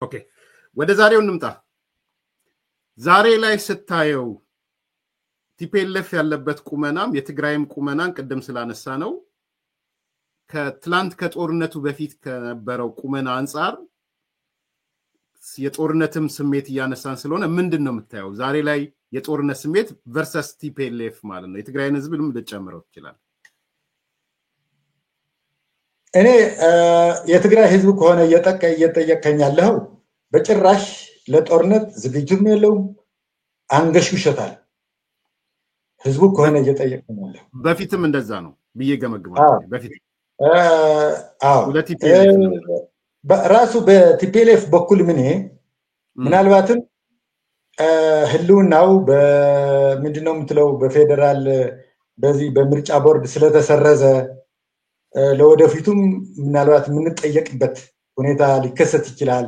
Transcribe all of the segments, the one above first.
ኦኬ ወደ ዛሬው እንምጣ። ዛሬ ላይ ስታየው ቲፒኤልኤፍ ያለበት ቁመናም የትግራይም ቁመናን ቅድም ስላነሳ ነው ከትላንት ከጦርነቱ በፊት ከነበረው ቁመና አንፃር የጦርነትም ስሜት እያነሳን ስለሆነ ምንድን ነው የምታየው ዛሬ ላይ የጦርነት ስሜት ቨርሰስ ቲፒኤልኤፍ ማለት ነው? የትግራይን ህዝብ ልም ልጨምረው ይችላል። እኔ የትግራይ ህዝብ ከሆነ እየጠየቀኝ ያለው በጭራሽ ለጦርነት ዝግጁም የለውም፣ አንገሽግሾታል። ህዝቡ ከሆነ እየጠየቀኝ ያለው በፊትም እንደዛ ነው ብዬ ገመግማለሁ። በፊት ራሱ በቲፒኤልኤፍ በኩል ምናልባትም ህልውናው በምንድነው የምትለው በፌደራል በዚህ በምርጫ ቦርድ ስለተሰረዘ ለወደፊቱም ምናልባት የምንጠየቅበት ሁኔታ ሊከሰት ይችላል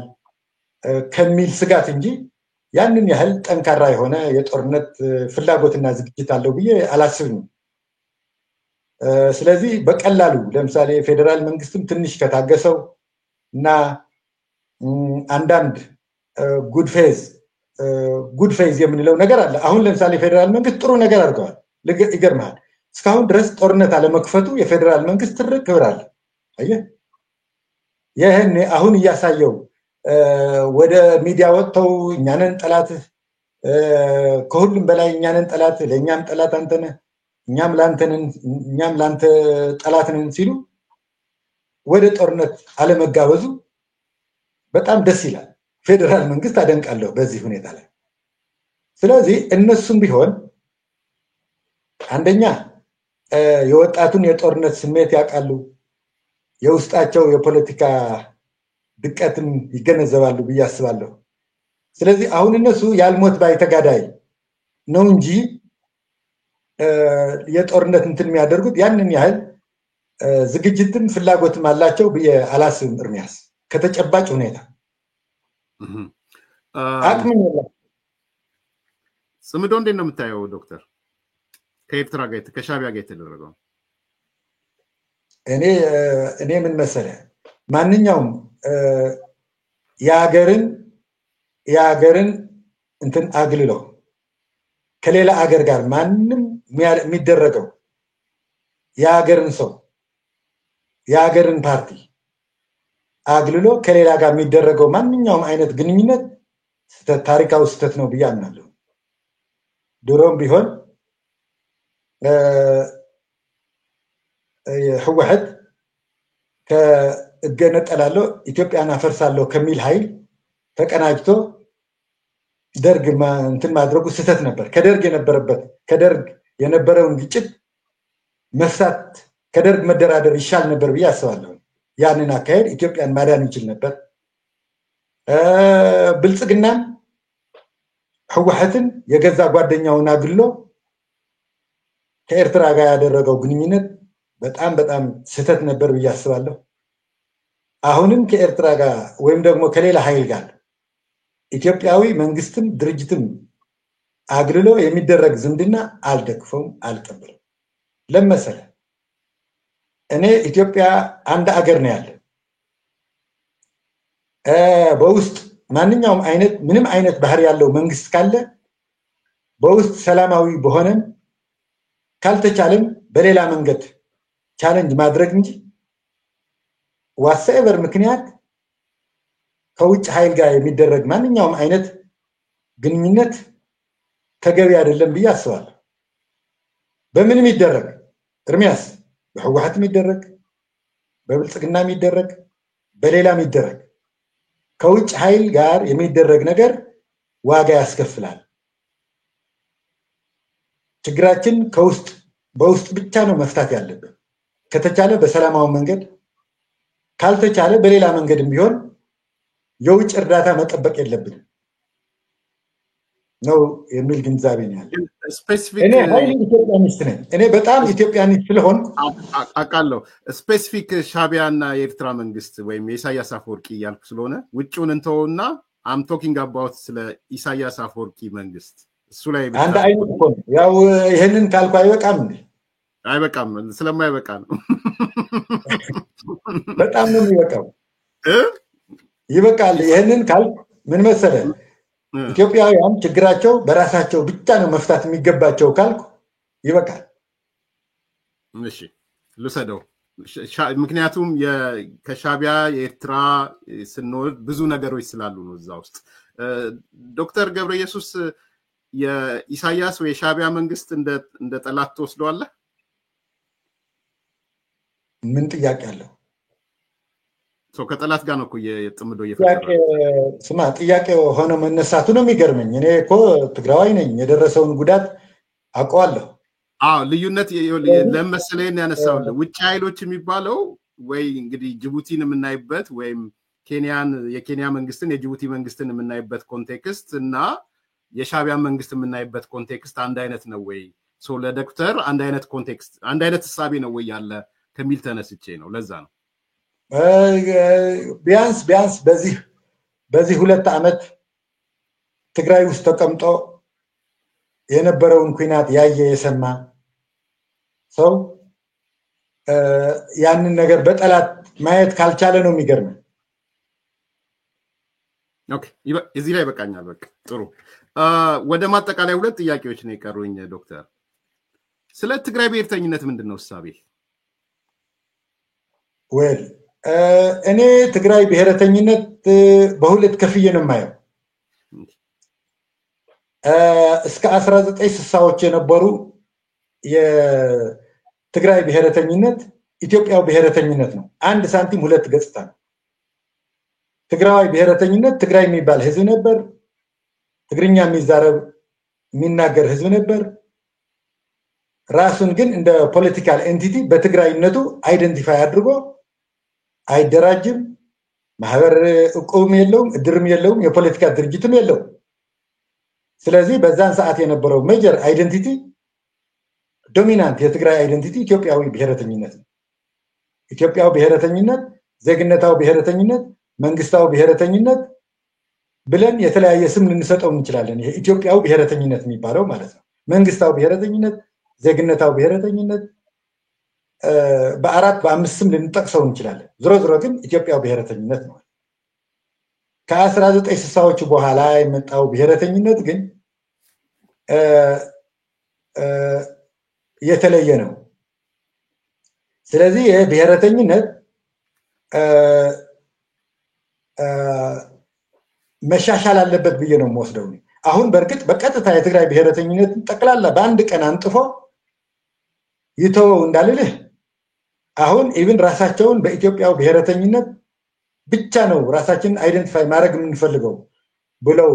ከሚል ስጋት እንጂ ያንን ያህል ጠንካራ የሆነ የጦርነት ፍላጎትና ዝግጅት አለው ብዬ አላስብም። ስለዚህ በቀላሉ ለምሳሌ ፌደራል መንግስትም ትንሽ ከታገሰው እና አንዳንድ ጉድ ፌዝ የምንለው ነገር አለ። አሁን ለምሳሌ ፌደራል መንግስት ጥሩ ነገር አድርገዋል። ይገርማል። እስካሁን ድረስ ጦርነት አለመክፈቱ የፌደራል መንግስት ትልቅ ክብር አለ። አየህ ይህን አሁን እያሳየው ወደ ሚዲያ ወጥተው እኛንን ጠላት ከሁሉም በላይ እኛንን ጠላት ለእኛም ጠላት አንተነህ እኛም ላንተ ጠላት ነን ሲሉ ወደ ጦርነት አለመጋበዙ በጣም ደስ ይላል። ፌደራል መንግስት አደንቃለሁ በዚህ ሁኔታ ላይ። ስለዚህ እነሱም ቢሆን አንደኛ የወጣቱን የጦርነት ስሜት ያውቃሉ፣ የውስጣቸው የፖለቲካ ድቀትን ይገነዘባሉ ብዬ አስባለሁ። ስለዚህ አሁን እነሱ ያልሞት ባይ ተጋዳይ ነው እንጂ የጦርነት እንትን የሚያደርጉት ያንን ያህል ዝግጅትም ፍላጎትም አላቸው ብዬ አላስብም። እርሚያስ ከተጨባጭ ሁኔታ አቅም የለም። ጽምዶ እንዴት ነው የምታየው ዶክተር? ከኤርትራ ጋር ከሻቢያ ጋር የተደረገው እኔ ምን መሰለህ ማንኛውም የሀገርን እንትን አግልሎ ከሌላ አገር ጋር ማንም የሚደረገው የሀገርን ሰው የሀገርን ፓርቲ አግልሎ ከሌላ ጋር የሚደረገው ማንኛውም አይነት ግንኙነት ታሪካዊ ስህተት ነው ብዬ አምናለሁ። ድሮም ቢሆን ህወሓት ከእገነጠላለሁ ኢትዮጵያን አፈርሳለሁ ከሚል ኃይል ተቀናጅቶ ደርግ እንትን ማድረጉ ስህተት ነበር። ከደርግ የነበረውን ግጭት መፍታት ከደርግ መደራደር ይሻል ነበር ብዬ አስባለሁ። ያንን አካሄድ ኢትዮጵያን ማዳን ይችል ነበር። ብልጽግናን ህወሓትን የገዛ ጓደኛውን አግሎ ከኤርትራ ጋር ያደረገው ግንኙነት በጣም በጣም ስህተት ነበር ብዬ አስባለሁ። አሁንም ከኤርትራ ጋር ወይም ደግሞ ከሌላ ኃይል ጋር ኢትዮጵያዊ መንግስትም ድርጅትም አግልሎ የሚደረግ ዝምድና አልደግፈውም፣ አልቀበልም። ለመሰለ እኔ ኢትዮጵያ አንድ አገር ነው ያለ። በውስጥ ማንኛውም አይነት ምንም አይነት ባህሪ ያለው መንግስት ካለ በውስጥ ሰላማዊ በሆነም ካልተቻለም በሌላ መንገድ ቻሌንጅ ማድረግ እንጂ ዋትኤቨር ምክንያት ከውጭ ኃይል ጋር የሚደረግ ማንኛውም አይነት ግንኙነት ተገቢ አይደለም ብዬ አስባለሁ። በምንም ይደረግ እርሚያስ በህወሓት የሚደረግ በብልጽግና የሚደረግ በሌላም ይደረግ ከውጭ ኃይል ጋር የሚደረግ ነገር ዋጋ ያስከፍላል። ችግራችን በውስጥ ብቻ ነው መፍታት ያለብን። ከተቻለ በሰላማዊ መንገድ ካልተቻለ በሌላ መንገድም ቢሆን የውጭ እርዳታ መጠበቅ የለብንም ነው የሚል ግንዛቤ ነው ያለው። እኔ ኢትዮጵያኒስት ነኝ። እኔ በጣም ኢትዮጵያኒስት ስለሆን አውቃለሁ። ስፔሲፊክ ሻቢያና የኤርትራ መንግስት ወይም የኢሳያስ አፈወርቂ እያልኩ ስለሆነ ውጭውን እንተውና አም ቶኪንግ አባውት ስለ ኢሳያስ አፈወርቂ መንግስት እሱ ላይ አንድ አይነት እኮ ነው። ያው ይሄንን ካልኩ አይበቃም እንዴ? አይበቃም። ስለማይበቃ ነው። በጣም ነው የሚበቃው። ይበቃል። ይሄንን ካል ምን መሰለ ኢትዮጵያውያን ችግራቸው በራሳቸው ብቻ ነው መፍታት የሚገባቸው ካልኩ ይበቃል። እሺ ልሰደው። ምክንያቱም ከሻቢያ የኤርትራ ስንወርድ ብዙ ነገሮች ስላሉ ነው እዛ ውስጥ። ዶክተር ገብረ ኢየሱስ የኢሳያስ ወይ የሻቢያ መንግስት እንደ ጠላት ተወስደዋለህ? ምን ጥያቄ አለው? ከጠላት ጋር ነው እኮ የጥምዶ እየፈጠረ ስማ፣ ጥያቄው ሆነ መነሳቱ ነው የሚገርመኝ። እኔ እኮ ትግራዋይ ነኝ፣ የደረሰውን ጉዳት አውቀዋለሁ። ልዩነት ለመሰለኝ ያነሳው ውጭ ኃይሎች የሚባለው ወይ እንግዲህ ጅቡቲን የምናይበት ወይም የኬንያ መንግስትን የጅቡቲ መንግስትን የምናይበት ኮንቴክስት እና የሻቢያ መንግስት የምናይበት ኮንቴክስት አንድ አይነት ነው ወይ? ለዶክተር አንድ አይነት ኮንቴክስት አንድ አይነት ህሳቤ ነው ወይ ያለ ከሚል ተነስቼ ነው። ለዛ ነው ቢያንስ በዚህ 2 ዓመት ትግራይ ውስጥ ተቀምጦ የነበረውን ኩናት ያየ የሰማ ሰው ያንን ነገር በጠላት ማየት ካልቻለ ነው የሚገርመው። ኦኬ፣ እዚህ ላይ በቃኛል። በቃ ጥሩ። ወደ ማጠቃላይ 2 ጥያቄዎች ነው የቀሩኝ ዶክተር። ስለ ትግራይ ብሔርተኝነት ምንድነው እሳቤ? እኔ ትግራይ ብሔረተኝነት በሁለት ከፍዬ ነው የማየው። እስከ 1960ዎች የነበሩ የትግራይ ብሔረተኝነት ኢትዮጵያው ብሔረተኝነት ነው። አንድ ሳንቲም 2 ገጽታ ነው። ትግራዋይ ብሔረተኝነት ትግራይ የሚባል ህዝብ ነበር። ትግርኛ የሚናገር ህዝብ ነበር። ራሱን ግን እንደ ፖለቲካል ኤንቲቲ በትግራይነቱ አይደንቲፋይ አድርጎ አይደራጅም። ማህበር እቁብም የለውም፣ እድርም የለውም፣ የፖለቲካ ድርጅትም የለውም። ስለዚህ በዛን ሰዓት የነበረው ሜጀር አይደንቲቲ ዶሚናንት የትግራይ አይደንቲቲ ኢትዮጵያዊ ብሔረተኝነት ነው። ኢትዮጵያዊ ብሔረተኝነት፣ ዜግነታዊ ብሔረተኝነት፣ መንግስታዊ ብሔረተኝነት ብለን የተለያየ ስም ልንሰጠው እንችላለን። ይሄ ኢትዮጵያዊ ብሔረተኝነት የሚባለው ማለት ነው። መንግስታዊ ብሔረተኝነት፣ ዜግነታዊ ብሔረተኝነት በ4 በ5 ስም ልንጠቅሰው እንችላለን። ዝሮ ግን ኢትዮጵያዊ ብሔረተኝነት ነው። ከ1960ዎቹ በኋላ የመጣው ብሔረተኝነት ግን የተለየ ነው። ስለዚህ ይህ ብሔረተኝነት መሻሻል አለበት ብዬ ነው የምወስደው። አሁን በእርግጥ በቀጥታ የትግራይ ብሔረተኝነት ጠቅላላ በአንድ ቀን አንጥፎ ይተወው እንዳልልህ፣ አሁን ኢቭን ራሳቸውን በኢትዮጵያው ብሔረተኝነት ብቻ ነው ራሳችንን አይደንቲፋይ ማድረግ የምንፈልገው ብለው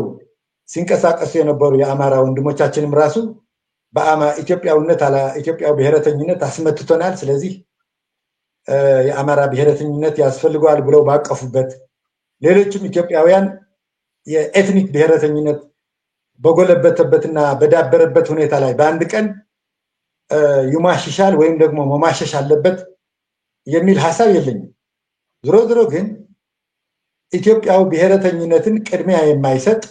ሲንቀሳቀሱ የነበሩ የአማራ ወንድሞቻችንም ራሱ ኢትዮጵያው ብሔረተኝነት አስመትቶናል፣ ስለዚህ የአማራ ብሔረተኝነት ያስፈልገዋል ብለው ባቀፉበት፣ ሌሎችም ኢትዮጵያውያን የኤትኒክ ብሔረተኝነት በጎለበተበትና በዳበረበት ሁኔታ ላይ በአንድ ቀን ይማሽሻል ወይም ደግሞ መማሸሽ አለበት የሚል ሐሳብ የለኝም። ዝሮ ግን ኢትዮጵያው ብሔረተኝነትን ቅድሚያ የማይሰጥ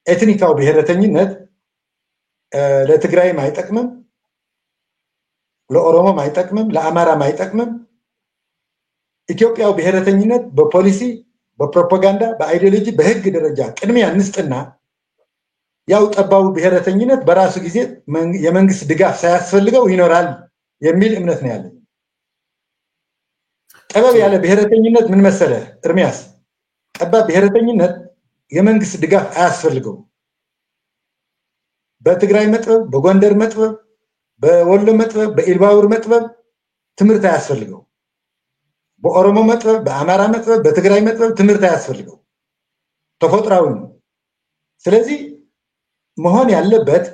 ኤትኒካው ብሔረተኝነት ለትግራይም አይጠቅምም፣ ለኦሮሞም አይጠቅምም፣ ለአማራም አይጠቅምም። ኢትዮጵያው ብሔረተኝነት በፖሊሲ፣ በፕሮፓጋንዳ፣ በአይዲዮሎጂ፣ በህግ ደረጃ ቅድሚያ እንስጥና ያው ጠባቡ ብሔረተኝነት በራሱ ጊዜ የመንግስት ድጋፍ ሳያስፈልገው ይኖራል የሚል እምነት ነው ያለኝ። ጠበብ ያለ ብሔረተኝነት ምን መሰለ እርሚያስ፣ ጠባብ ብሔረተኝነት የመንግስት ድጋፍ አያስፈልገው። በትግራይ መጥበብ፣ በጎንደር መጥበብ፣ በወሎ መጥበብ፣ በኢልባቡር መጥበብ ትምህርት አያስፈልገው። በኦሮሞ መጥበብ፣ በአማራ መጥበብ፣ በትግራይ መጥበብ ትምህርት አያስፈልገው፣ ተፈጥሯዊ ነው። ስለዚህ መሆን ያለበት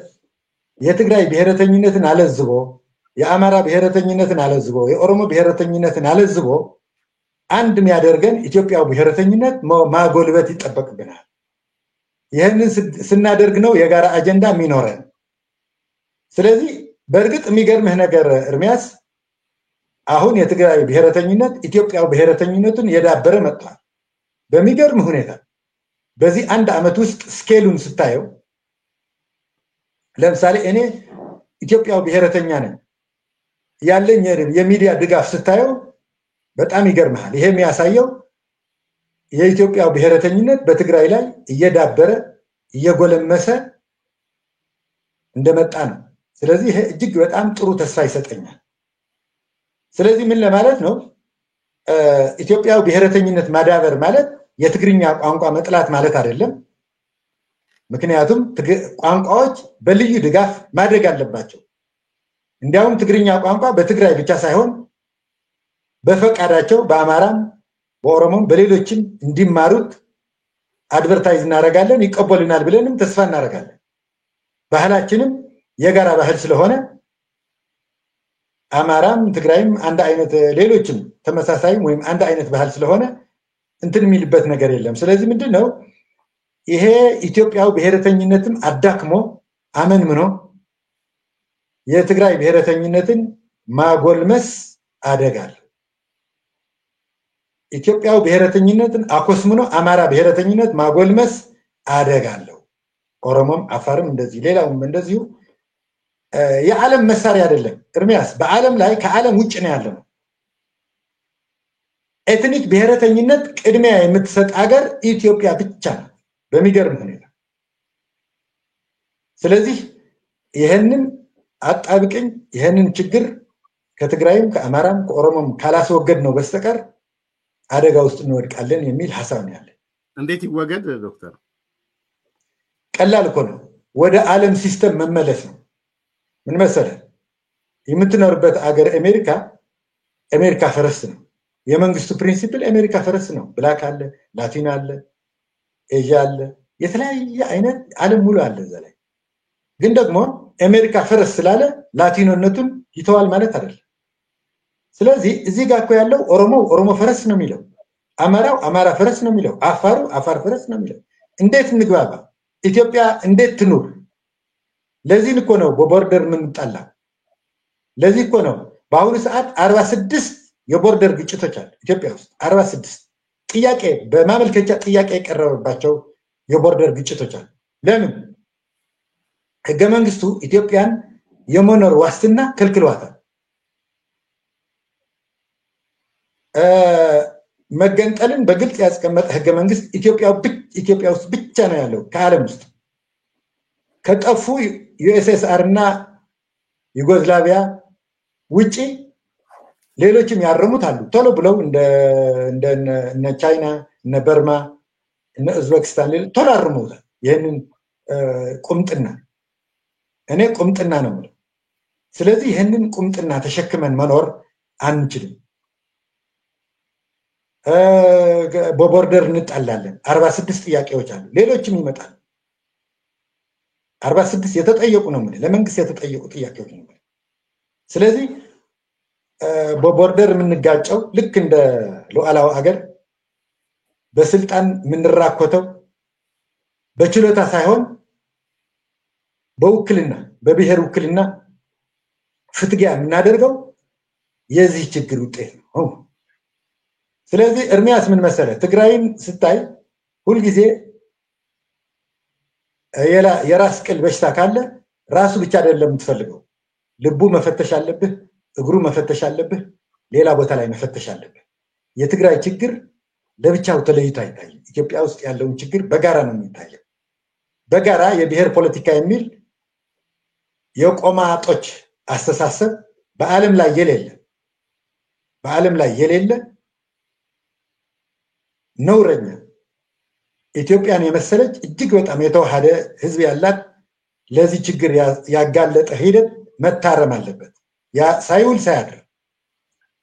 የትግራይ ብሔረተኝነትን አለዝቦ፣ የአማራ ብሔረተኝነትን አለዝቦ፣ የኦሮሞ ብሔረተኝነትን አለዝቦ አንድ የሚያደርገን ኢትዮጵያው ብሔረተኝነት ማጎልበት ይጠበቅብናል። ይህንን ስናደርግ ነው የጋራ አጀንዳ የሚኖረን። ስለዚህ በእርግጥ የሚገርምህ ነገር እርሚያስ፣ አሁን የትግራይ ብሔረተኝነት ኢትዮጵያው ብሔረተኝነቱን የዳበረ መጥቷል በሚገርም ሁኔታ። በዚህ 1 ዓመት ውስጥ ስኬሉን ስታየው፣ ለምሳሌ እኔ ኢትዮጵያው ብሔረተኛ ነኝ ያለኝ የሚዲያ ድጋፍ ስታየው በጣም ይገርምሃል። ይሄ የሚያሳየው የኢትዮጵያ ብሔረተኝነት በትግራይ ላይ እየዳበረ እየጎለመሰ እንደመጣ ነው። ስለዚህ ይሄ እጅግ በጣም ጥሩ ተስፋ ይሰጠኛል። ስለዚህ ምን ለማለት ነው? ኢትዮጵያው ብሔረተኝነት ማዳበር ማለት የትግርኛ ቋንቋ መጥላት ማለት አይደለም። ምክንያቱም ቋንቋዎች በልዩ ድጋፍ ማደግ አለባቸው። እንዲያውም ትግርኛ ቋንቋ በትግራይ ብቻ ሳይሆን በፈቃዳቸው በአማራም በኦሮሞም በሌሎችም እንዲማሩት አድቨርታይዝ እናደርጋለን፣ ይቀበሉናል ብለንም ተስፋ እናደርጋለን። ባህላችንም የጋራ ባህል ስለሆነ አማራም ትግራይም አንድ አይነት ሌሎችም ተመሳሳይም ወይም አንድ አይነት ባህል ስለሆነ እንትን የሚልበት ነገር የለም። ስለዚህ ምንድነው ይሄ ኢትዮጵያው ብሔረተኝነትም አዳክሞ አመንምኖ የትግራይ ብሔረተኝነትን ማጎልመስ አደጋል። ኢትዮጵያው ብሔረተኝነትን አኮስምኖ አማራ ብሔረተኝነት ማጎልመስ አደጋለው። ኦሮሞም አፋርም እንደዚህ ሌላውም እንደዚሁ የዓለም መሳሪያ አይደለም። እርሚያስ በዓለም ላይ ከዓለም ውጭ ነው ያለው። ኤትኒክ ብሔረተኝነት ቅድሚያ የምትሰጥ ሀገር ኢትዮጵያ ብቻ ነው በሚገርም ሁኔታ። ስለዚህ ይሄንን አጣብቅኝ ይሄንን ችግር ከትግራይም ከአማራም ከኦሮሞም ካላስወገድ ነው በስተቀር አደጋ ውስጥ እንወድቃለን የሚል ሐሳብ ነው ያለው። እንዴት ይወገድ ዶክተር? ቀላል እኮ ነው። ወደ ዓለም ሲስተም መመለስ ነው። ምን መሰለህ? የምትኖርበት አገር አሜሪካ ፈረስ ነው። የመንግስቱ ፕሪንሲፕል አሜሪካ ፈረስ ነው። ብላክ አለ፣ ላቲን አለ፣ ኤዥያ አለ፣ የተለያየ አይነት ዓለም ሙሉ አለ እዛ ላይ። ግን ደግሞ አሜሪካ ፈረስ ስላለ ላቲኖነቱን ይተዋል ማለት አይደለም። ስለዚህ እዚህ ጋር እኮ ያለው ኦሮሞ ፈረስ ነው የሚለው፣ አማራው አማራ ፈረስ ነው የሚለው፣ አፋሩ አፋር ፈረስ ነው የሚለው። እንዴት እንግባባ? ኢትዮጵያ እንዴት ትኑር? ለዚህ እኮ ነው በቦርደር የምንጣላ። ለዚህ እኮ ነው በአሁኑ ሰዓት 46 የቦርደር ግጭቶች አሉ ኢትዮጵያ ውስጥ 46 ጥያቄ በማመልከቻ ጥያቄ የቀረበባቸው የቦርደር ግጭቶች አሉ። ለምን? ህገ መንግስቱ ኢትዮጵያን የመኖር ዋስትና ከልክሏታል። መገንጠልን በግልጽ ያስቀመጠ ህገ መንግስት ኢትዮጵያ ውስጥ ብቻ ነው ያለው ከዓለም ውስጥ። ከጠፉ ዩኤስኤስአር እና ዩጎዝላቪያ ውጪ ሌሎችም ያረሙት አሉ። ቶሎ ብለው እነ ቻይና፣ እነ በርማ፣ እነ ኡዝቤክስታን ቶሎ አርመውታል ይህንን ቁምጥና። እኔ ቁምጥና ነው የምለው። ስለዚህ ይህንን ቁምጥና ተሸክመን መኖር አንችልም። በቦርደር እንጣላለን። 46 ጥያቄዎች አሉ፣ ሌሎችም ይመጣሉ። 46 የተጠየቁ ነው የምልህ፣ ለመንግስት የተጠየቁ ጥያቄዎች ነው። ስለዚህ በቦርደር የምንጋጨው ልክ እንደ ሉዓላዊ ሀገር በስልጣን የምንራኮተው በችሎታ ሳይሆን በውክልና በብሔር ውክልና ፍትጊያ የምናደርገው የዚህ ችግር ውጤት ነው። ስለዚህ እርሚያስ ምን መሰለህ፣ ትግራይን ስታይ ሁልጊዜ የራስ ቅል በሽታ ካለ ራሱ ብቻ አይደለም የምትፈልገው፣ ልቡ መፈተሽ አለብህ፣ እግሩ መፈተሽ አለብህ፣ ሌላ ቦታ ላይ መፈተሽ አለብህ። የትግራይ ችግር ለብቻው ተለይቶ አይታይም። ኢትዮጵያ ውስጥ ያለውን ችግር በጋራ ነው የሚታየው። በጋራ የብሔር ፖለቲካ የሚል የቆማጦች አስተሳሰብ በዓለም ላይ የሌለ ነውረኛ ኢትዮጵያን የመሰለች እጅግ በጣም የተዋሃደ ህዝብ ያላት ለዚህ ችግር ያጋለጠ ሂደት መታረም አለበት። ያ ሳይውል ሳያድር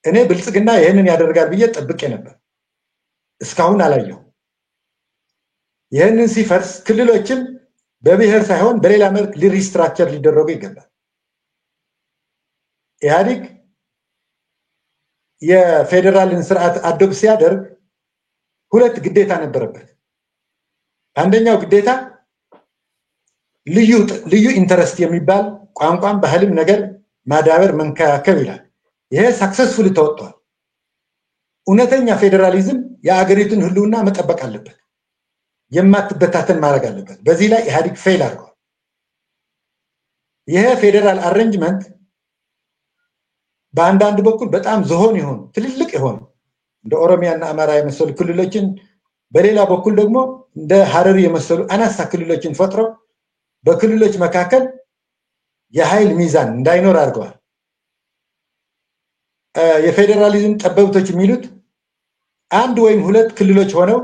እኔ ብልጽግና ይህንን ያደርጋል ብዬ ጠብቄ ነበር። እስካሁን አላየሁ። ይህንን ሲፈርስ ክልሎችም በብሔር ሳይሆን በሌላ መልክ ሪስትራክቸር ሊደረጉ ይገባል። ኢህአዴግ የፌዴራልን ስርዓት አዶፕት ሲያደርግ ሁለት ግዴታ ነበረበት። አንደኛው ግዴታ ልዩ ኢንተረስት የሚባል ቋንቋም ባህልም ነገር ማዳበር መንከባከብ ይላል። ይሄ ሳክሰስፉል ተወጥቷል። እውነተኛ ፌዴራሊዝም የአገሪቱን ህልውና መጠበቅ አለበት፣ የማትበታተን ማድረግ አለበት። በዚህ ላይ ኢህአዴግ ፌል አድርጓል። ይሄ ፌዴራል አሬንጅመንት በአንዳንድ በኩል በጣም ዝሆን የሆኑ ትልልቅ የሆኑ እንደ ኦሮሚያና አማራ የመሰሉ ክልሎችን በሌላ በኩል ደግሞ እንደ ሐረሪ የመሰሉ አናሳ ክልሎችን ፈጥሮ በክልሎች መካከል የኃይል ሚዛን እንዳይኖር አድርገዋል። የፌዴራሊዝም ጠበብቶች የሚሉት አንድ ወይም ሁለት ክልሎች ሆነው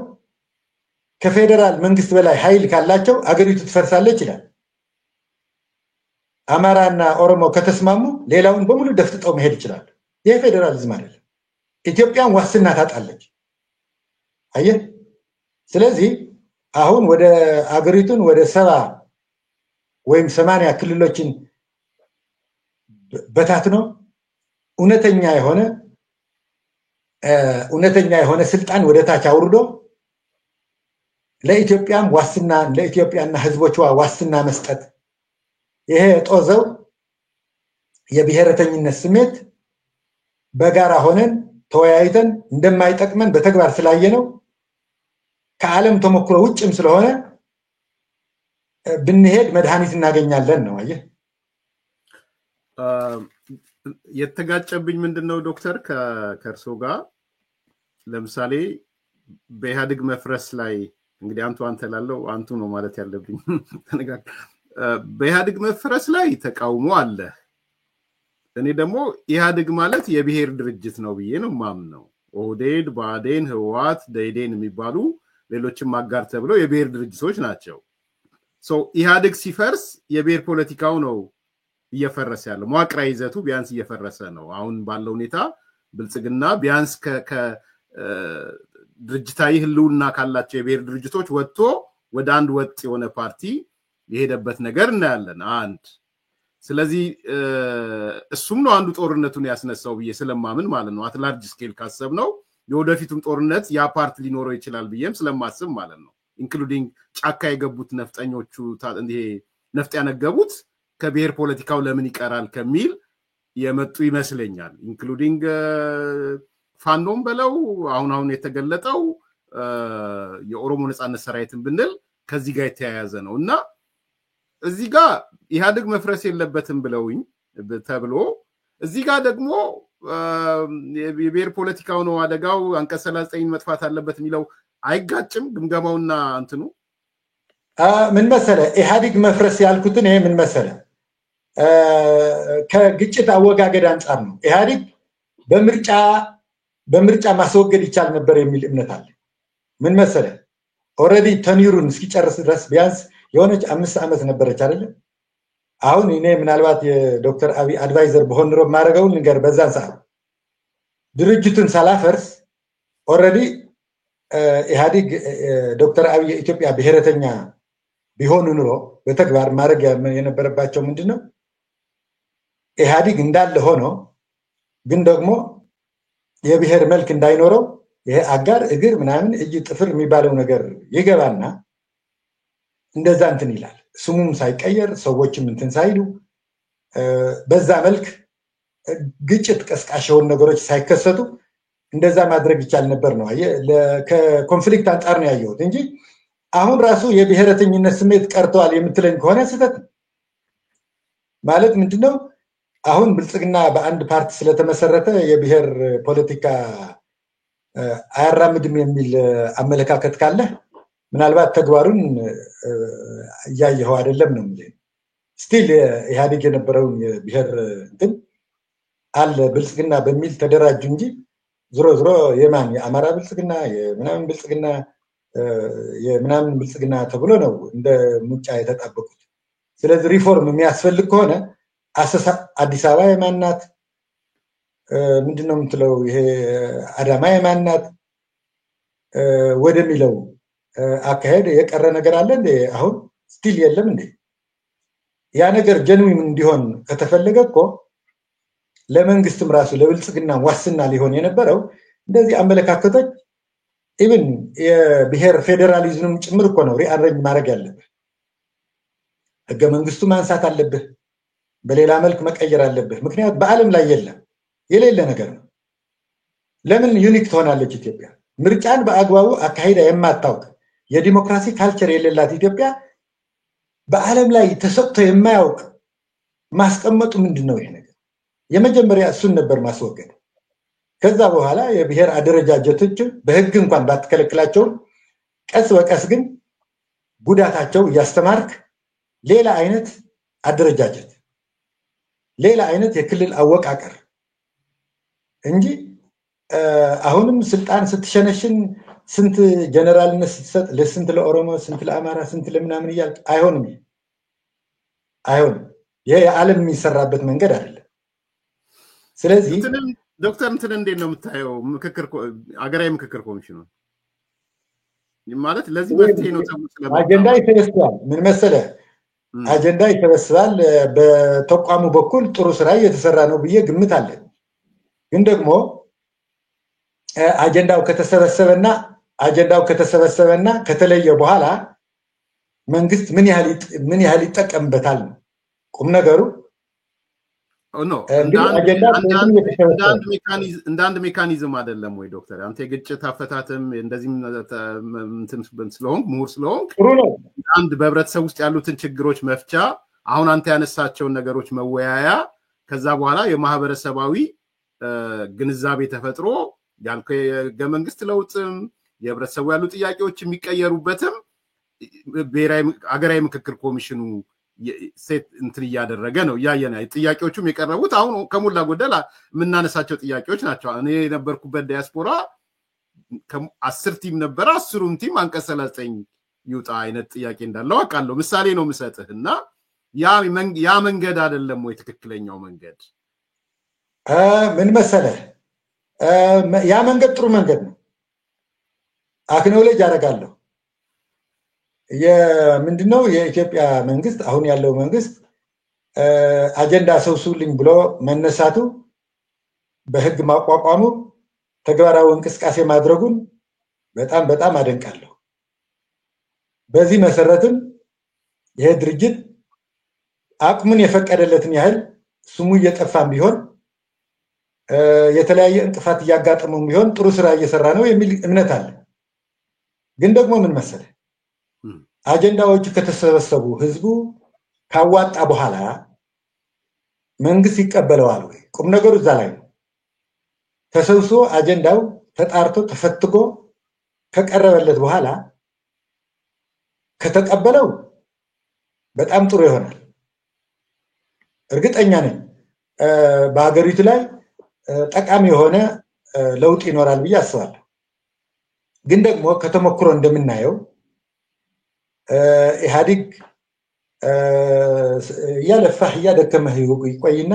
ከፌዴራል መንግስት በላይ ኃይል ካላቸው አገሪቱ ትፈርሳለች ይላል። አማራና ኦሮሞ ከተስማሙ ሌላውን በሙሉ ደፍጥጠው መሄድ ይችላል። ይሄ ፌዴራሊዝም አይደለም። ኢትዮጵያን ዋስትና ታጣለች። አየህ። ስለዚህ አሁን ወደ አገሪቱን ወደ 70 ወይም 80 ክልሎችን በታትኖ እውነተኛ የሆነ ስልጣን ወደ ታች አውርዶ ለኢትዮጵያም ዋስትና ለኢትዮጵያና ህዝቦቿ ዋስትና መስጠት ይሄ ጦዘው የብሔረተኝነት ስሜት በጋራ ሆነን ተወያይተን እንደማይጠቅመን በተግባር ስላየነው ከዓለም ተሞክሮ ውጭም ስለሆነ ብንሄድ መድኃኒት እናገኛለን ነው። አየህ የተጋጨብኝ ምንድነው ዶክተር ከርሶ ጋር ለምሳሌ በኢህአዴግ መፍረስ ላይ እንግዲህ አንተ ላለው አንቱ ነው ማለት ያለብኝ በኢህአዴግ መፍረስ ላይ ተቃውሞ አለ። እኔ ደግሞ ኢህአዴግ ማለት የብሔር ድርጅት ነው ብዬ ነው ማምነው። ኦህዴድ፣ ብአዴን፣ ህወሓት፣ ደኢህዴን የሚባሉ ሌሎችም አጋር ተብለው የብሔር ድርጅቶች ናቸው። ኢህአዴግ ሲፈርስ የብሔር ፖለቲካው ነው እየፈረሰ ያለው። መዋቅራዊ ይዘቱ ቢያንስ እየፈረሰ ነው። አሁን ባለው ሁኔታ ብልጽግና ቢያንስ ድርጅታዊ ህልውና ካላቸው የብሔር ድርጅቶች ወጥቶ ወደ አንድ ወጥ የሆነ ፓርቲ የሄደበት ነገር እናያለን። አንድ ስለዚህ እሱም ነው አንዱ ጦርነቱን ያስነሳው ብዬ ስለማምን ማለት ነው። አትላርጅ ስኬል ካሰብነው የወደፊቱም ጦርነት ያ ፓርት ሊኖረው ይችላል ብዬም ስለማስብ ማለት ነው። ኢንክሉዲንግ ጫካ የገቡት ነፍጠኞቹ እንዴ ነፍጥ ያነገቡት ከብሔር ፖለቲካው ለምን ይቀራል ከሚል የመጡ ይመስለኛል። ኢንክሉዲንግ ፋኖም በለው አሁን የተገለጠው የኦሮሞ ነጻነት ሰራዊትን ብንል ከዚህ ጋር የተያያዘ ነው እና እዚህ ጋር ኢህአዴግ መፍረስ የለበትም ብለውኝ ተብሎ እዚህ ጋር ደግሞ የብሔር ፖለቲካው ነው አደጋው አንቀጽ 39 መጥፋት አለበት የሚለው አይጋጭም? ግምገማውና እንትኑ ምን መሰለ ኢህአዴግ መፍረስ ያልኩትን ይሄ ምን መሰለ ከግጭት አወጋገድ አንጻር ነው። ኢህአዴግ በምርጫ ማስወገድ ይቻል ነበር የሚል እምነት አለ። ምን መሰለ ኦሬዲ ተኒሩን እስኪጨርስ ድረስ ቢያንስ የሆነች 5 ዓመት ነበረች አይደል? አሁን እኔ ምናልባት የዶክተር አብይ አድቫይዘር በሆን ኖሮ ማረጋው ነገር በዛን ሰዓት ድርጅቱን ሳላፈርስ ኦሬዲ ኢህአዴግ ዶክተር አብይ የኢትዮጵያ ብሔረተኛ ቢሆኑ ኑሮ በተግባር ማድረግ የነበረባቸው ምንድነው ኢህአዴግ እንዳለ ሆኖ ግን ደግሞ የብሔር መልክ እንዳይኖረው ይሄ አጋር እግር ምናምን እጅ ጥፍር የሚባለው ነገር ይገባና እንደዛ እንትን ይላል። ስሙም ሳይቀየር ሰዎችም እንትን ሳይሉ በዛ መልክ ግጭት ቀስቃሽ የሆኑ ነገሮች ሳይከሰቱ እንደዛ ማድረግ ይቻል ነበር ነው። ከኮንፍሊክት አንጻር ነው ያየሁት እንጂ አሁን ራሱ የብሔረተኝነት ስሜት ቀርቷል የምትለኝ ከሆነ ስህተት ማለት ምንድነው? አሁን ብልጽግና በአንድ ፓርቲ ስለተመሰረተ የብሔር ፖለቲካ አያራምድም የሚል አመለካከት ካለ ምናልባት ተግባሩን እያየኸው አይደለም ነው የሚለኝ። ስቲል ኢህአዴግ የነበረውን የብሔር እንትን አለ ብልጽግና በሚል ተደራጁ እንጂ ዝሮ የማን የአማራ ብልጽግና የምናምን ብልጽግና ተብሎ ነው እንደ ሙጫ የተጣበቁት። ስለዚህ ሪፎርም የሚያስፈልግ ከሆነ አዲስ አበባ የማናት ምንድነው የምትለው ይሄ አዳማ የማናት ወደሚለው አካሄድ የቀረ ነገር አለ እንዴ? አሁን ስቲል የለም እንዴ? ያ ነገር ጀንዊን እንዲሆን ከተፈለገ እኮ ለመንግስትም ራሱ ለብልጽግና ዋስትና ሊሆን የነበረው እንደዚህ አመለካከቶች ኢቭን የብሔር ፌዴራሊዝምም ጭምር እኮ ነው ሪአሬንጅ ማድረግ ያለብህ። ህገ መንግስቱ ማንሳት አለብህ፣ በሌላ መልክ መቀየር አለብህ። ምክንያቱም በአለም ላይ የሌለ ነገር ነው። ለምን ዩኒክ ትሆናለች ኢትዮጵያ? ምርጫን በአግባቡ አካሂዳ የማታውቅ የዲሞክራሲ ካልቸር የሌላት ኢትዮጵያ በአለም ላይ ተሰጥቶ የማያውቅ ማስቀመጡ ምንድነው ይሄ ነገር? የመጀመሪያ እሱን ነበር ማስወገድ። ከዛ በኋላ የብሔር አደረጃጀቶች በህግ እንኳን ባትከለክላቸው ቀስ በቀስ ግን ጉዳታቸው እያስተማርክ ሌላ አይነት አደረጃጀት ሌላ አይነት የክልል አወቃቀር እንጂ አሁንም ስልጣን ስትሸነሽን ስንት ጀነራልነት ስትሰጥ ለስንት ለኦሮሞ ስንት ለአማራ ስንት ለምናምን ይያል አይሆንም ይሄ የዓለም የሚሰራበት መንገድ አይደለም ስለዚህ ዶክተር እንትን እንዴት ነው የምታየው አገራዊ ምክክር ኮሚሽኑ ማለት ለዚህ መፍትሄ ነው ተብሎ አጀንዳ ይተበስባል ምን መሰለ አጀንዳ ይተበስባል በተቋሙ በኩል ጥሩ ስራ እየተሰራ ነው ብዬ ግምት አለ ግን ደግሞ አጀንዳው ከተሰበሰበና ከተለየ በኋላ መንግስት ምን ያህል ይጠቀምበታል ቁም ነገሩ እንዳንድ ሜካኒዝም አይደለም ወይ ዶክተር አንተ የግጭት አፈታትም እንደዚህም ስለሆንክ ምሁር ስለሆንክ ጥሩ ነው አንድ በህብረተሰብ ውስጥ ያሉትን ችግሮች መፍቻ አሁን አንተ ያነሳቸውን ነገሮች መወያያ ከዛ በኋላ የማህበረሰባዊ ግንዛቤ ተፈጥሮ ያልከው የህገ መንግስት ለውጥም የህብረተሰቡ ያሉ ጥያቄዎች የሚቀየሩበትም ብሔራዊ አገራዊ ምክክር ኮሚሽኑ ሴት እንትን እያደረገ ነው ያየና ጥያቄዎቹም የቀረቡት አሁን ከሞላ ጎደል የምናነሳቸው ጥያቄዎች ናቸው እኔ የነበርኩበት ዲያስፖራ 10 ቲም ነበር 10ም ቲም አንቀጽ 39 ይውጣ አይነት ጥያቄ እንዳለው አውቃለሁ ምሳሌ ነው የምሰጥህና ያ መንገድ አይደለም ወይ ትክክለኛው መንገድ ምን መሰለ ያ መንገድ ጥሩ መንገድ ነው አክኖሌጅ አደርጋለሁ ምንድነው የኢትዮጵያ መንግስት አሁን ያለው መንግስት አጀንዳ ሰውሱልኝ ብሎ መነሳቱ በህግ ማቋቋሙ ተግባራዊ እንቅስቃሴ ማድረጉን በጣም አደንቃለሁ በዚህ መሰረትም ይሄ ድርጅት አቅሙን የፈቀደለትን ያህል ስሙ እየጠፋም ቢሆን የተለያየ እንቅፋት እያጋጠመው ቢሆን ጥሩ ስራ እየሰራ ነው የሚል እምነት አለ ግን ደግሞ ምን መሰለ አጀንዳዎቹ ከተሰበሰቡ ህዝቡ ካዋጣ በኋላ መንግስት ይቀበለዋል ወይ ቁም ነገሩ እዛ ላይ ነው ተሰብስቦ አጀንዳው ተጣርቶ ተፈትጎ ከቀረበለት በኋላ ከተቀበለው በጣም ጥሩ ይሆናል እርግጠኛ ነኝ በአገሪቱ ላይ ጠቃሚ የሆነ ለውጥ ይኖራል ብዬ አስባለሁ ግን ደግሞ ከተሞክሮ እንደምናየው ኢህአዲግ ያለፋህ ያደከመህ ይቆይና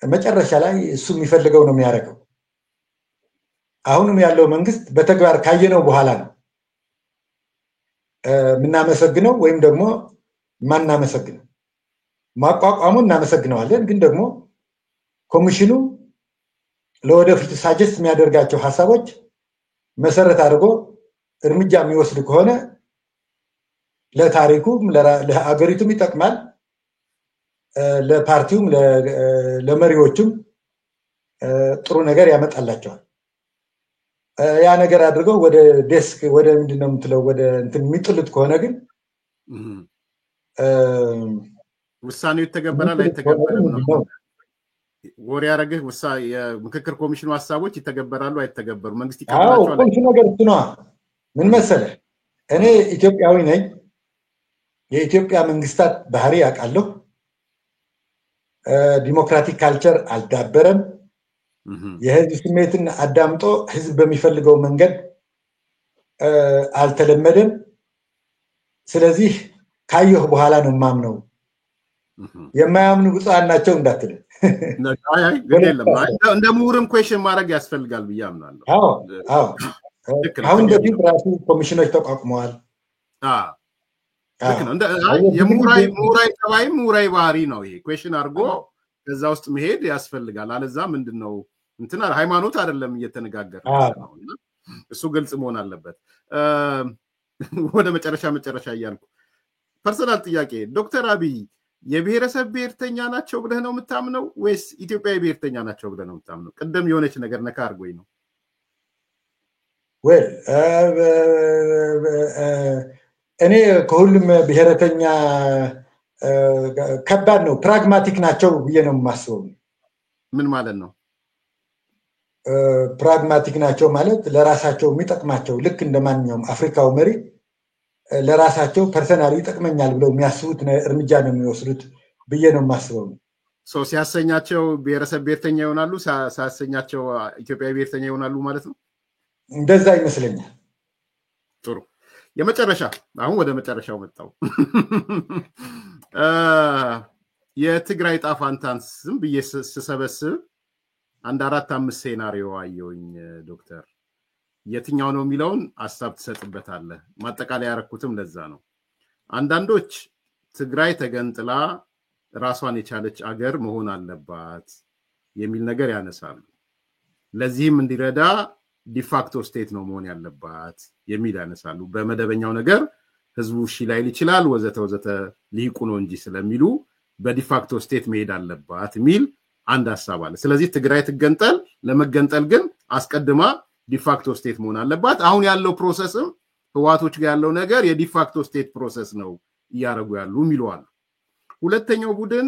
መጨረሻ ላይ እሱ የሚፈልገው ነው የሚያደርገው አሁንም ያለው መንግስት በተግባር ካየነው በኋላ ነው ምናመሰግነው ወይም ደግሞ ማናመሰግነው ማቋቋሙን እናመሰግነዋለን ግን ደግሞ ኮሚሽኑ ለወደፊት ሳጀስት የሚያደርጋቸው ሐሳቦች መሰረት አድርጎ እርምጃ የሚወስድ ከሆነ ለታሪኩም ለሀገሪቱም ይጠቅማል ለፓርቲውም ለመሪዎችም ጥሩ ነገር ያመጣላቸዋል ያ ነገር አድርገው ወደ ዴስክ ወደ ምንድነው የምትለው ወደ እንትን የሚጥሉት ከሆነ ግን ውሳኔው ይተገበራል አይተገበርም ነው ወሬ ያረጋህ የምክክር ኮሚሽኑ ሐሳቦች ይተገበራሉ አይተገበሩ መንግስት ይቀበላቸዋል ኮሚሽኑ ነገር ነው ምን መሰለህ እኔ ኢትዮጵያዊ ነኝ የኢትዮጵያ መንግስታት ባህሪ ያቃለሁ ዲሞክራቲክ ካልቸር አልዳበረም የህዝብ ስሜትን አዳምጦ ህዝብ በሚፈልገው መንገድ አልተለመደም ስለዚህ ካየሁ በኋላ ነው ማምነው የማያምኑ ብፁዓን ናቸው እንዳትል እንደ ምሁርም ኩዌሽን ማድረግ ያስፈልጋል ብዬ አምናለሁ አሁን በፊት ራሱ ኮሚሽኖች ተቋቁመዋል የሙራይ ባህሪ ነው ይሄ ኩዌሽን አድርጎ ከዛ ውስጥ መሄድ ያስፈልጋል አለዛ ምንድነው እንትና ሃይማኖት አይደለም እየተነጋገረ ነው እሱ ግልጽ መሆን አለበት ወደ መጨረሻ እያልኩ ፐርሰናል ጥያቄ ዶክተር አብይ የብሔረሰብ ብሔርተኛ ናቸው ብለህ ነው የምታምነው ወይስ ኢትዮጵያዊ ብሔርተኛ ናቸው ብለህ ነው የምታምነው ቀደም የሆነች ነገር ነካ አድርጎኝ ነው ወይ እኔ ከሁሉም ብሔረተኛ ከባድ ነው ፕራግማቲክ ናቸው ብዬ ነው የማስበው ምን ማለት ነው ፕራግማቲክ ናቸው ማለት ለራሳቸው የሚጠቅማቸው ልክ እንደማንኛውም አፍሪካው መሪ ለራሳቸው ፐርሰናሊ ይጠቅመኛል ብለው የሚያስቡት እርምጃ ነው የሚወስዱት ብዬ ነው የማስበው። ሲያሰኛቸው ብሔረሰብ ብሔርተኛ ይሆናሉ፣ ሲያሰኛቸው ኢትዮጵያዊ ብሔርተኛ ይሆናሉ ማለት ነው። እንደዛ ይመስለኛል። ጥሩ። የመጨረሻ አሁን ወደ መጨረሻው መጣው። የትግራይ ጣፋንታን ዝም ብዬ ስሰበስብ አንድ 4-5 ሴናሪዮ አየውኝ ዶክተር። የትኛው ነው የሚለውን ሐሳብ ትሰጥበታለህ። ማጠቃለያ ያረኩትም ለዛ ነው። አንዳንዶች ትግራይ ተገንጥላ ራሷን የቻለች አገር መሆን አለባት የሚል ነገር ያነሳሉ። ለዚህም እንዲረዳ ዲፋክቶ ስቴት ነው መሆን ያለባት የሚል ያነሳሉ። በመደበኛው ነገር ህዝቡ እሺ ላይል ይችላል ወዘተ ወዘተ ሊቁ ነው እንጂ ስለሚሉ በዲፋክቶ ስቴት መሄድ አለባት የሚል አንድ ሐሳብ አለ። ስለዚህ ትግራይ ትገንጠል፣ ለመገንጠል ግን አስቀድማ ዲፋክቶ ስቴት መሆን አለባት። አሁን ያለው ፕሮሰስም ህዋቶች ጋር ያለው ነገር የዲፋክቶ ስቴት ፕሮሰስ ነው እያረጉ ያሉ የሚሉዋል። ሁለተኛው ቡድን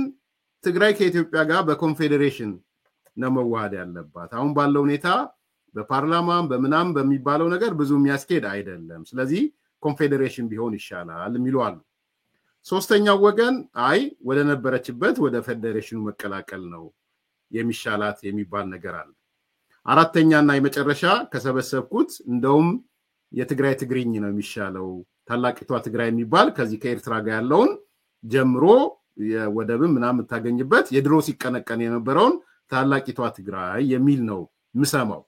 ትግራይ ከኢትዮጵያ ጋር በኮንፌዴሬሽን ነው መዋሃድ ያለባት። አሁን ባለው ሁኔታ በፓርላማም በምናም በሚባለው ነገር ብዙ የሚያስኬድ አይደለም። ስለዚህ ኮንፌዴሬሽን ቢሆን ይሻላል የሚሉዋል። ሶስተኛው ወገን አይ ወደ ነበረችበት ወደ ፌዴሬሽኑ መቀላቀል ነው የሚሻላት የሚባል ነገር አለ። አራተኛና የመጨረሻ ከሰበሰብኩት እንደውም የትግራይ ትግርኝ ነው የሚሻለው፣ ታላቂቷ ትግራይ የሚባል ከዚህ ከኤርትራ ጋር ያለውን ጀምሮ የወደብም ምናምን ታገኝበት የድሮ ሲቀነቀን የነበረውን ታላቂቷ ትግራይ የሚል ነው ምሰማው።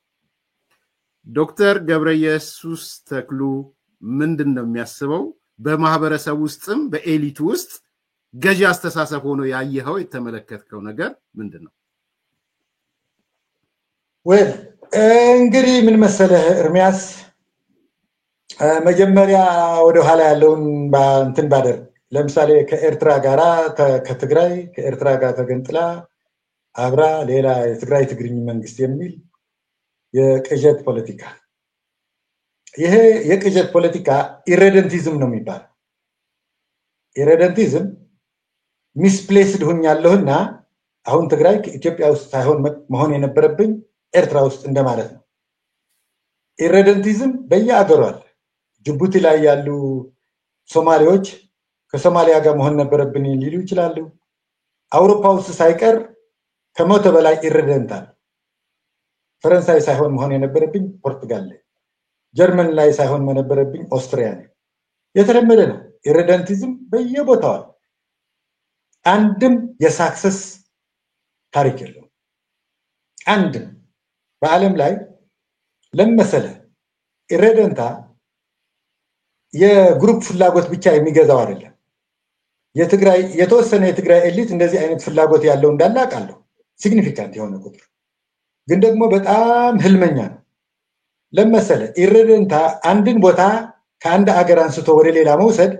ዶክተር ገብረየሱስ ተክሉ ምንድነው የሚያስበው? በማህበረሰብ ውስጥም በኤሊት ውስጥ ገዢ አስተሳሰብ ሆኖ ያየኸው የተመለከትከው ነገር ምንድነው? ወይ እንግዲህ ምን መሰለህ እርሚያስ፣ መጀመሪያ ወደ ኋላ ያለውን እንትን ባደር ለምሳሌ ከኤርትራ ጋራ ከትግራይ ከኤርትራ ጋር ተገንጥላ አብራ ሌላ የትግራይ ትግርኝ መንግስት የሚል የቅዠት ፖለቲካ፣ ይሄ የቅዠት ፖለቲካ ኢሬደንቲዝም ነው የሚባለው። ኢሬደንቲዝም ሚስፕሌስድ ሆኛለሁና አሁን ትግራይ ከኢትዮጵያ ውስጥ ሳይሆን መሆን የነበረብኝ ኤርትራ ውስጥ እንደማለት ነው። ኢሬደንቲዝም በየአገሩ አለ። ጅቡቲ ላይ ያሉ ሶማሌዎች ከሶማሊያ ጋር መሆን ነበረብኝ ሊሉ ይችላሉ። አውሮፓ ውስጥ ሳይቀር ከሞተ በላይ ኢሬደንታል። ፈረንሳይ ሳይሆን መሆን የነበረብኝ ፖርቱጋል ላይ፣ ጀርመን ላይ ሳይሆን የነበረብኝ ኦስትሪያ ላይ። የተለመደ ነው ኢሬደንቲዝም በየቦታው። አንድም የሳክሰስ ታሪክ የለውም። አንድም በዓለም ላይ ለመሰለ ኢሬደንታ የግሩፕ ፍላጎት ብቻ የሚገዛው አይደለም። የትግራይ የተወሰነ የትግራይ ኤሊት እንደዚህ አይነት ፍላጎት ያለው እንዳለ አውቃለሁ፣ ሲግኒፊካንት የሆነ ቁጥር፣ ግን ደግሞ በጣም ህልመኛ ነው። ለመሰለ ኢሬደንታ አንድን ቦታ ከአንድ አገር አንስቶ ወደ ሌላ መውሰድ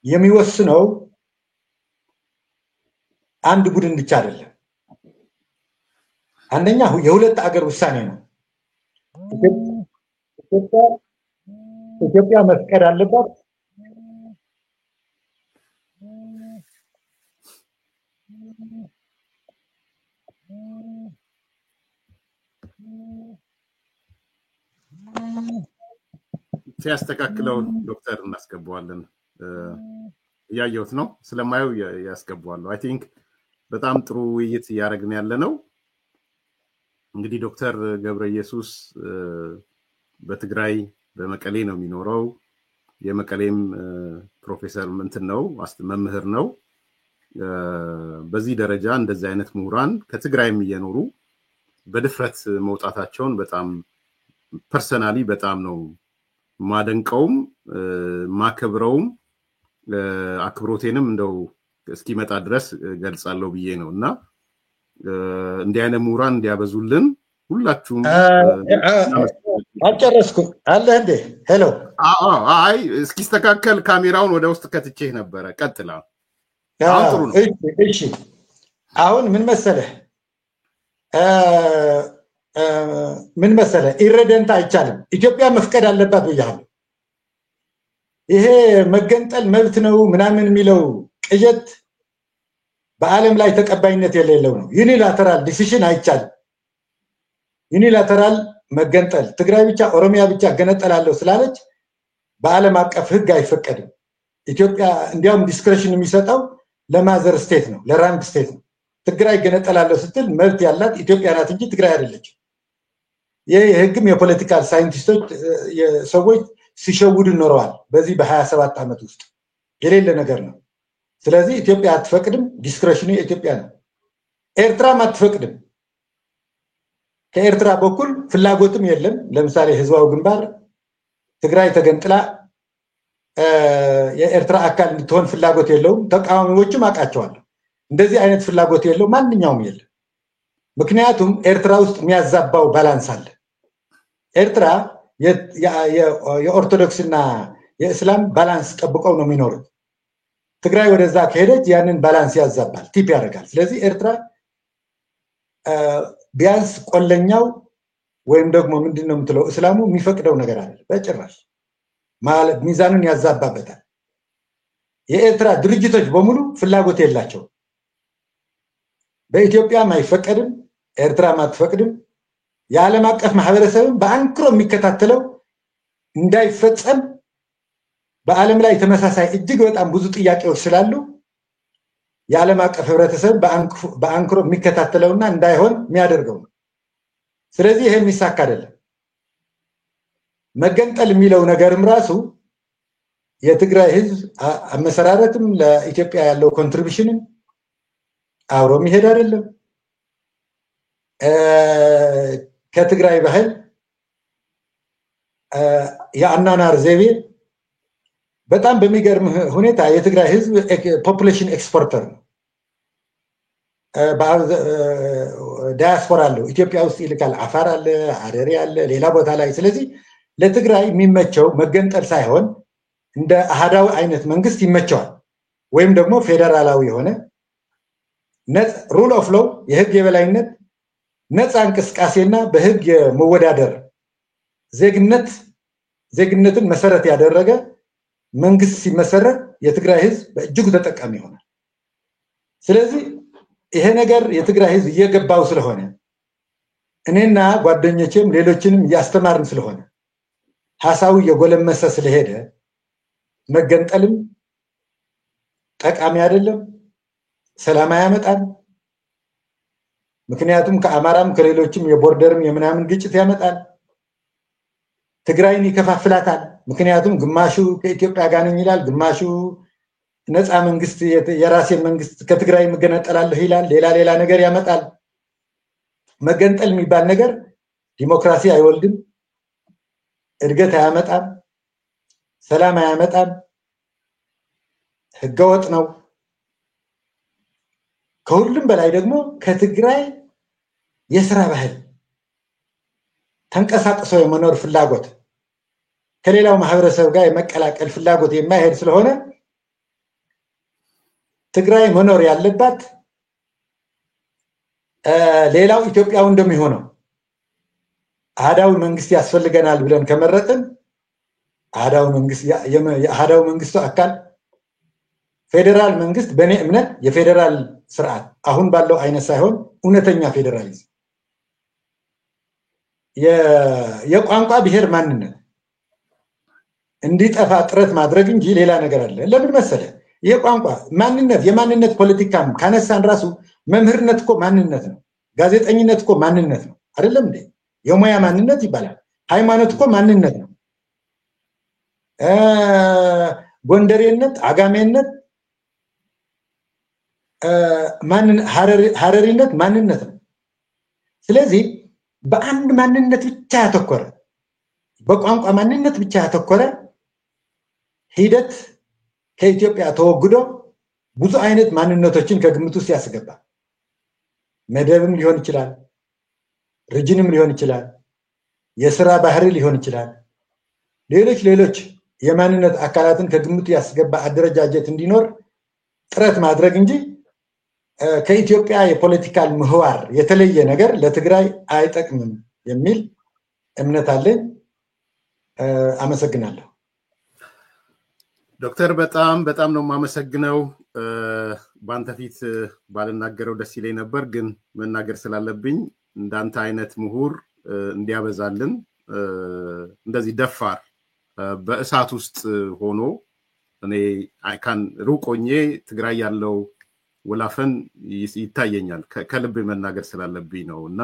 የሚወስነው አንድ ቡድን ብቻ አይደለም። አንደኛ የሁለት አገር ውሳኔ ነው። ኢትዮጵያ መፍቀድ አለባት፣ ሲያስተካክለው ዶክተር እናስገባዋለን። ያየሁት ነው ስለማየው ያስገባዋለሁ። አይ ቲንክ በጣም ጥሩ ውይይት እያደረግን ያለ ነው። እንግዲህ ዶክተር ገብረየሱስ በትግራይ በመቀሌ ነው የሚኖረው። የመቀሌም ፕሮፌሰር ምንትን ነው መምህር ነው። በዚህ ደረጃ እንደዚህ አይነት ምሁራን ከትግራይም እየኖሩ በድፍረት መውጣታቸውን በጣም ፐርሰናሊ በጣም ነው ማደንቀውም ማከብረውም፣ አክብሮቴንም እንደው እስኪመጣ ድረስ ገልጻለሁ ብዬ ነው። እና እንዲህ አይነት ምሁራን እንዲያበዙልን ሁላችሁም። አልጨረስኩም አለ እንዴ? ሄሎ። አይ እስኪስተካከል ካሜራውን ወደ ውስጥ ከትቼ ነበረ። ቀጥላ። አሁን ጥሩ ነው። እሺ አሁን ምን መሰለህ ኢሬደንታ አይቻልም። ኢትዮጵያ መፍቀድ አለባት ብያለሁ። ይሄ መገንጠል መብት ነው ምናምን የሚለው ቅዠት በዓለም ላይ ተቀባይነት የሌለው ነው። ዩኒላተራል ዲሲሽን አይቻልም። ዩኒላተራል መገንጠል ትግራይ ብቻ ኦሮሚያ ብቻ ገነጠላለሁ ስላለች በዓለም አቀፍ ህግ አይፈቀድም። ኢትዮጵያ እንዲያውም ዲስክሬሽን የሚሰጠው ለማዘር ስቴት ነው፣ ለራንድ ስቴት ነው። ትግራይ ገነጠላለሁ ስትል መብት ያላት ኢትዮጵያ ናት እንጂ ትግራይ አይደለችም። ይህ የህግም የፖለቲካል ሳይንቲስቶች ሰዎች ሲሸውዱ ኖረዋል በዚህ በ27 ዓመት ውስጥ የሌለ ነገር ነው። ስለዚህ ኢትዮጵያ አትፈቅድም፣ ዲስክሬሽኑ የኢትዮጵያ ነው። ኤርትራም አትፈቅድም። ከኤርትራ በኩል ፍላጎትም የለም። ለምሳሌ ህዝባዊ ግንባር ትግራይ ተገንጥላ የኤርትራ አካል እንድትሆን ፍላጎት የለውም። ተቃዋሚዎችም አውቃቸዋለሁ። እንደዚህ አይነት ፍላጎት የለው ማንኛውም የለም። ምክንያቱም ኤርትራ ውስጥ የሚያዛባው ባላንስ አለ። ኤርትራ የኦርቶዶክስና የእስላም ባላንስ ጠብቀው ነው የሚኖሩት። ትግራይ ወደዛ ከሄደች ያንን ባላንስ ያዛባል፣ ቲፕ ያደርጋል። ስለዚህ ኤርትራ ቢያንስ ቆለኛው ወይም ደግሞ ምንድነው የምትለው እስላሙ የሚፈቅደው ነገር አለ በጭራሽ ማለት ሚዛኑን ያዛባበታል። የኤርትራ ድርጅቶች በሙሉ ፍላጎት የላቸው። በኢትዮጵያም አይፈቀድም፣ ኤርትራም አትፈቅድም። የዓለም አቀፍ ማህበረሰብም በአንክሮ የሚከታተለው እንዳይፈጸም በዓለም ላይ ተመሳሳይ እጅግ በጣም ብዙ ጥያቄዎች ስላሉ የዓለም አቀፍ ህብረተሰብ በአንክሮ የሚከታተለውና እንዳይሆን የሚያደርገው ነው። ስለዚህ ይሄ የሚሳካ አይደለም። መገንጠል የሚለው ነገርም ራሱ የትግራይ ህዝብ አመሰራረትም ለኢትዮጵያ ያለው ኮንትሪቢዩሽንም አብሮ የሚሄድ አይደለም። ከትግራይ ባህል የአናናር ዘይቤ በጣም በሚገርም ሁኔታ የትግራይ ህዝብ ፖፑሌሽን ኤክስፖርተር ነው። ዳያስፖራ አለው፣ ኢትዮጵያ ውስጥ ይልካል። አፋር አለ፣ ሀረሪ አለ፣ ሌላ ቦታ ላይ። ስለዚህ ለትግራይ የሚመቸው መገንጠል ሳይሆን እንደ አሃዳዊ አይነት መንግስት ይመቸዋል፣ ወይም ደግሞ ፌደራላዊ የሆነ ሩል ኦፍ ሎው የህግ የበላይነት ነፃ እንቅስቃሴና በህግ የመወዳደር ዜግነትን መሰረት ያደረገ መንግስት ሲመሰረት የትግራይ ህዝብ በእጅጉ ተጠቃሚ ይሆናል። ስለዚህ ይሄ ነገር የትግራይ ህዝብ እየገባው ስለሆነ እኔና ጓደኞቼም ሌሎችንም እያስተማርን ስለሆነ ሐሳቡ እየጎለመሰ ስለሄደ መገንጠልም ጠቃሚ አይደለም፣ ሰላም አያመጣም። ምክንያቱም ከአማራም ከሌሎችም የቦርደርም የምናምን ግጭት ያመጣል። ትግራይን ይከፋፍላታል። ምክንያቱም ግማሹ ከኢትዮጵያ ጋር ነኝ ይላል፣ ግማሹ ነፃ መንግስት የራሴን መንግስት ከትግራይ መገነጠላለሁ ይላል። ሌላ ነገር ያመጣል። መገንጠል የሚባል ነገር ዲሞክራሲ አይወልድም፣ እድገት አያመጣም፣ ሰላም አያመጣም፣ ህገወጥ ነው። ከሁሉም በላይ ደግሞ ከትግራይ የስራ ባህል ተንቀሳቅሶ የመኖር ፍላጎት ከሌላው ማህበረሰብ ጋር የመቀላቀል ፍላጎት የማይሄድ ስለሆነ ትግራይ መኖር ያለባት ሌላው ኢትዮጵያው እንደሚሆነው አሃዳዊ መንግስት ያስፈልገናል ብለን ከመረጥን አሃዳዊ መንግስቱ አካል ፌደራል መንግስት በእኔ እምነት የፌደራል ስርዓት አሁን ባለው አይነት ሳይሆን እውነተኛ ፌደራሊዝም የቋንቋ ብሔር ማንነት እንዲጠፋ ጥረት ማድረግ እንጂ ሌላ ነገር አለ። ለምን መሰለ? ይሄ ቋንቋ ማንነት የማንነት ፖለቲካም ካነሳን ራሱ መምህርነት እኮ ማንነት ነው። ጋዜጠኝነት እኮ ማንነት ነው አይደለም እንዴ? የሙያ ማንነት ይባላል። ሃይማኖት እኮ ማንነት ነው። ጎንደሬነት፣ አጋሜነት፣ ሀረሪነት ማንነት ነው። ስለዚህ በአንድ ማንነት ብቻ ያተኮረ በቋንቋ ማንነት ብቻ ያተኮረ ሂደት ከኢትዮጵያ ተወግዶ ብዙ አይነት ማንነቶችን ከግምት ውስጥ ያስገባል። መደብም ሊሆን ይችላል፣ ሪጅንም ሊሆን ይችላል፣ የስራ ባህሪ ሊሆን ይችላል፣ ሌሎች የማንነት አካላትን ከግምት ያስገባ አደረጃጀት እንዲኖር ጥረት ማድረግ እንጂ ከኢትዮጵያ የፖለቲካል ምህዋር የተለየ ነገር ለትግራይ አይጠቅምም የሚል እምነት አለኝ። አመሰግናለሁ። ዶክተር በጣም ነው የማመሰግነው። በአንተ ፊት ባልናገረው ደስ ይለኝ ነበር፣ ግን መናገር ስላለብኝ እንዳንተ አይነት ምሁር እንዲያበዛልን እንደዚህ ደፋር በእሳት ውስጥ ሆኖ እኔ አይካን ሩቆኜ ትግራይ ያለው ወላፈን ይታየኛል ከልብ መናገር ስላለብኝ ነውና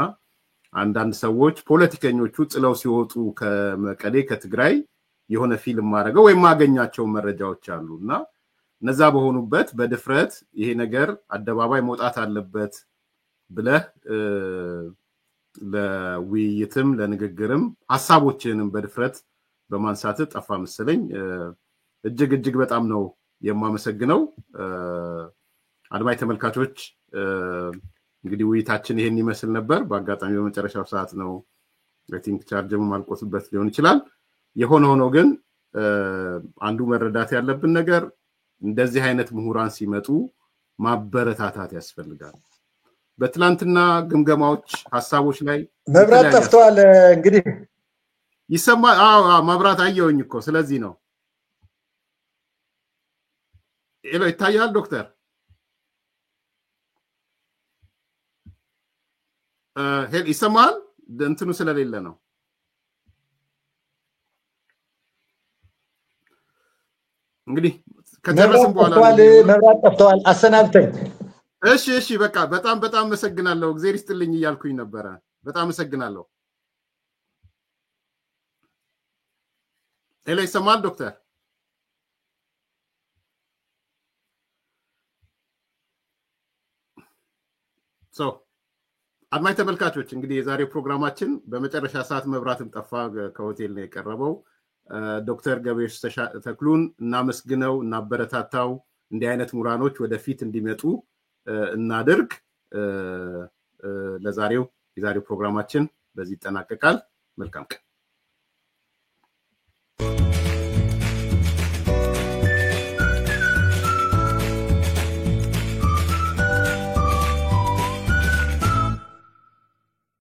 አንዳንድ ሰዎች ፖለቲከኞቹ ጥለው ሲወጡ ከመቀሌ ከትግራይ የሆነ ፊልም ማድረገው ወይ ማገኛቸው መረጃዎች አሉና ነዛ በሆኑበት በድፍረት ይሄ ነገር አደባባይ መውጣት አለበት ብለህ ለውይይትም ለንግግርም ሐሳቦችንም በድፍረት በማንሳት ጠፋ መሰለኝ እጅግ በጣም ነው የማመሰግነው አድማጭ ተመልካቾች እንግዲህ ውይይታችን ይሄን ይመስል ነበር በአጋጣሚ በመጨረሻው ሰዓት ነው አይ ቲንክ ቻርጅም ማልቆስበት ሊሆን ይችላል የሆነ ግን አንዱ መረዳት ያለብን ነገር እንደዚህ አይነት ምሁራን ሲመጡ ማበረታታት ያስፈልጋል በትላንትና ግምገማዎች ሐሳቦች ላይ መብራት ጠፍቷል እንግዲህ ይሰማል መብራት አየውኝ እኮ ስለዚህ ነው ኤሎ ይታያል ዶክተር ሄል ይሰማል እንትኑ ስለሌለ ነው እንግዲህ ከደረስን በኋላ መብራት ጠፍቷል አሰናብተኝ እሺ በቃ በጣም መሰግናለሁ እግዚአብሔር ይስጥልኝ እያልኩኝ ነበር በጣም መሰግናለሁ ኤሎ ይሰማል ዶክተር አድማጭ ተመልካቾች እንግዲህ የዛሬው ፕሮግራማችን በመጨረሻ ሰዓት መብራትም ጠፋ ከሆቴል ነው የቀረበው ዶክተር ገበየሽ ተክሉን እናመስግነው እናበረታታው እንዲህ አይነት ሙራኖች ወደፊት እንዲመጡ እናድርግ የዛሬው ፕሮግራማችን በዚህ ይጠናቀቃል መልካም ቀን